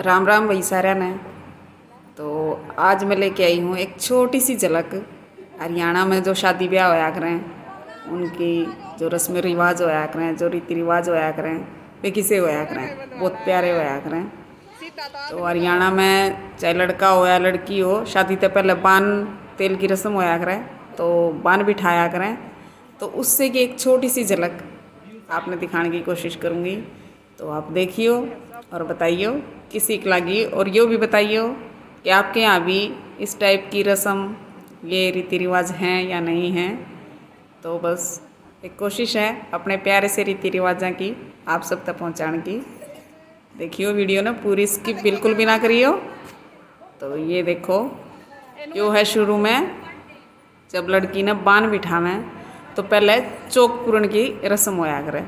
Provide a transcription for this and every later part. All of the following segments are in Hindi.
राम राम भाई सारा ने। तो आज मैं लेके आई हूँ एक छोटी सी झलक हरियाणा में जो शादी ब्याह होया करें, उनकी जो रस्म रिवाज होया करें, जो रीति रिवाज होया करें, वे किसे होया करें, बहुत प्यारे होया करें। तो हरियाणा में चाहे लड़का हो या लड़की हो, शादी से पहले बान तेल की रस्म होया करें, तो बान बिठाया करें। तो उससे की एक छोटी सी झलक आपने दिखाने की कोशिश करूँगी। तो आप देखियो और बताइयो किसी की लगी, और यो भी बताइयो कि आपके यहाँ भी इस टाइप की रस्म, ये रीति रिवाज हैं या नहीं हैं। तो बस एक कोशिश है अपने प्यारे से रीति रिवाजा की आप सब तक पहुँचाने की। देखियो वीडियो ना पूरी स्किप बिल्कुल भी ना करियो। तो ये देखो, यो है शुरू में जब लड़की ने बान बिठावें तो पहले चौक पूरन की रस्म होया करे।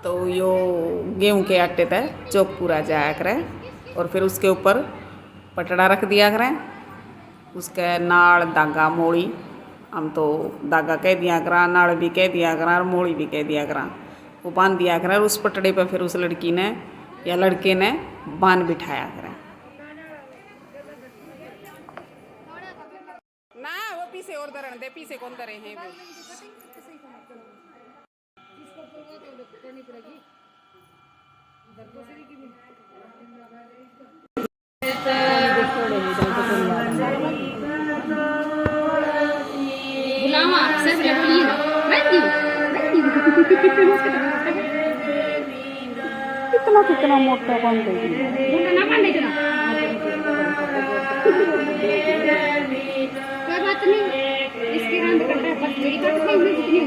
तो यो गेहूँ के आटे तक चौक पूरा जाया करे और फिर उसके ऊपर पटड़ा रख दिया करें। उसके नाल धागा मोड़ी, हम तो धागा कह दिया करा, नाल भी कह दिया करा और मोड़ी भी कह दिया करा, वो बांध दिया करें। और उस पटड़े पर फिर उस लड़की ने या लड़के ने बान बिठाया करें ना। वो पीछे और धरण दे, पीछे कौन धरे हैं वो। कितना कितना मोटा कौन कोई बात नहीं, इसके रंग कट है, बस मेरी कट नहीं हुई जितनी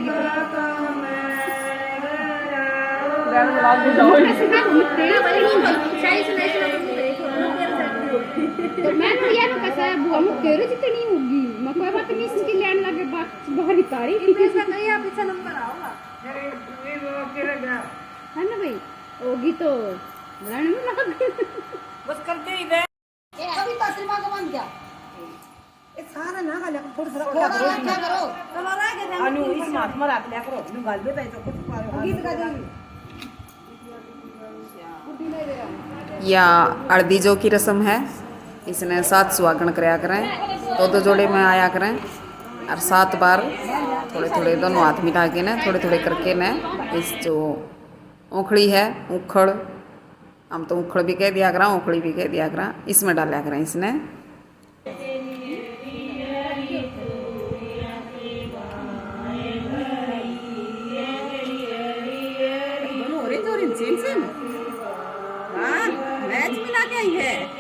तो मैं तो यार कैसा बुआ मुझ केरे जितनी होगी, मैं कोई बात नहीं इसकी लेने लगे बाहर तारी इनके नहीं। आप पीछे नंबर आओगा है ना भाई, होगी तो बुलाने में लगा बस करके ही दे। ये अभी तस्लीमा का बन गया, ये सारा ना गाल थोड़ा थोड़ा क्या करो कलर आ गया अनु इस माथ में रात लिया करो नु गाल पे तो कुछ पारो गीत गा देंगे। या अर्दीजो की रस्म है, इसने 7 सुहागन कराया करें, दो जोड़े में आया करें और 7 बार थोड़े थोड़े दोनों हाथ मिला के ना थोड़े थोड़े करके न इस जो ओखड़ी है, उखड़, हम तो उखड़ भी कह दिया करा, ओखड़ी भी कह दिया करा, इसमें डाला करें इसने। मैच मिला के आई है।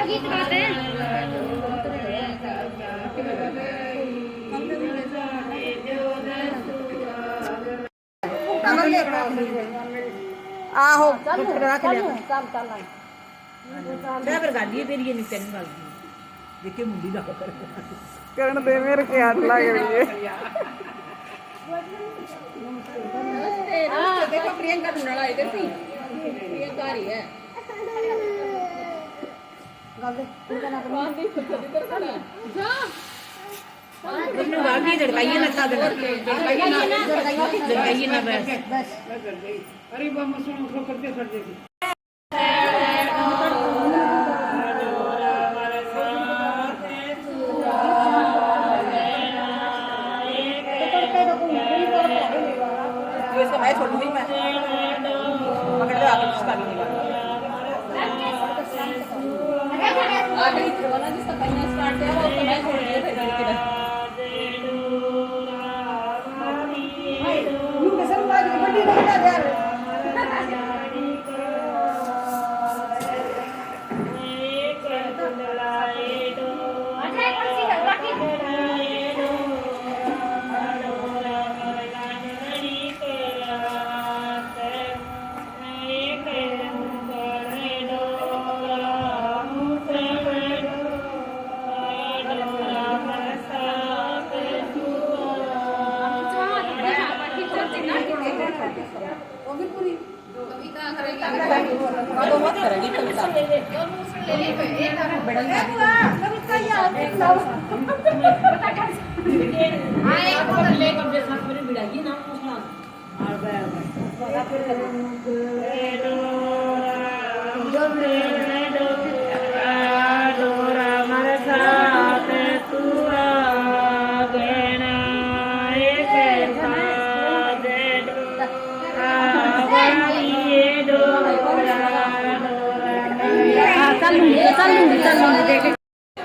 गीत गाते हैं आहो रख लिया ड्राइवर गाड़ी है तेरी, ये नहीं तेरी वाली देखिए मुंडी ना कर करण दे मेरे के हाथ लग रही है। देखो प्रियंका ढूंढना इधर थी, प्रियंका आ रही है गाल दे उनका ना जा उसने भागी झड़काइए ना था झड़काइए ना बस अरे बाबा सुनो उठो करके कर देगी। इसका भाई छोड़ दूंगी मैं, पकड़ ले आके उसका भी नहीं आगे वाला जिसका पहला स्टार्ट है वो उसका मैं छोड़ दिया था इसके लिए। उनके सर बाज की बड़ी नहीं था यार। अच्छा कौन सी है बाकी दो मत करेगी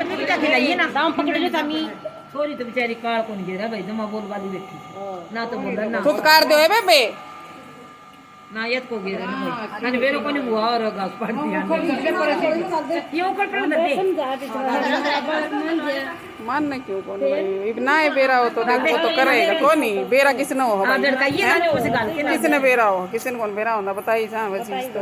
कविता खिलाइए ना दाम पकड़ ले तमी छोरी तो बेचारी काल को नहीं गिरा भाई जमा बोल वाली बैठी ना तो बोल ना फुटकार दो है बेबे ना ये को गिरा ना वेरो को नहीं हुआ और घास पाट दिया ये ऊपर पर दे मानने क्यों कौन भाई ना है बेरा हो तो देखो तो करेगा कौन नहीं बेरा किसने हो हां लड़काइए ना उस गाल के ना किसने बेरा हो किसने कौन बेरा होता बताइए जहाँ वो चीज तो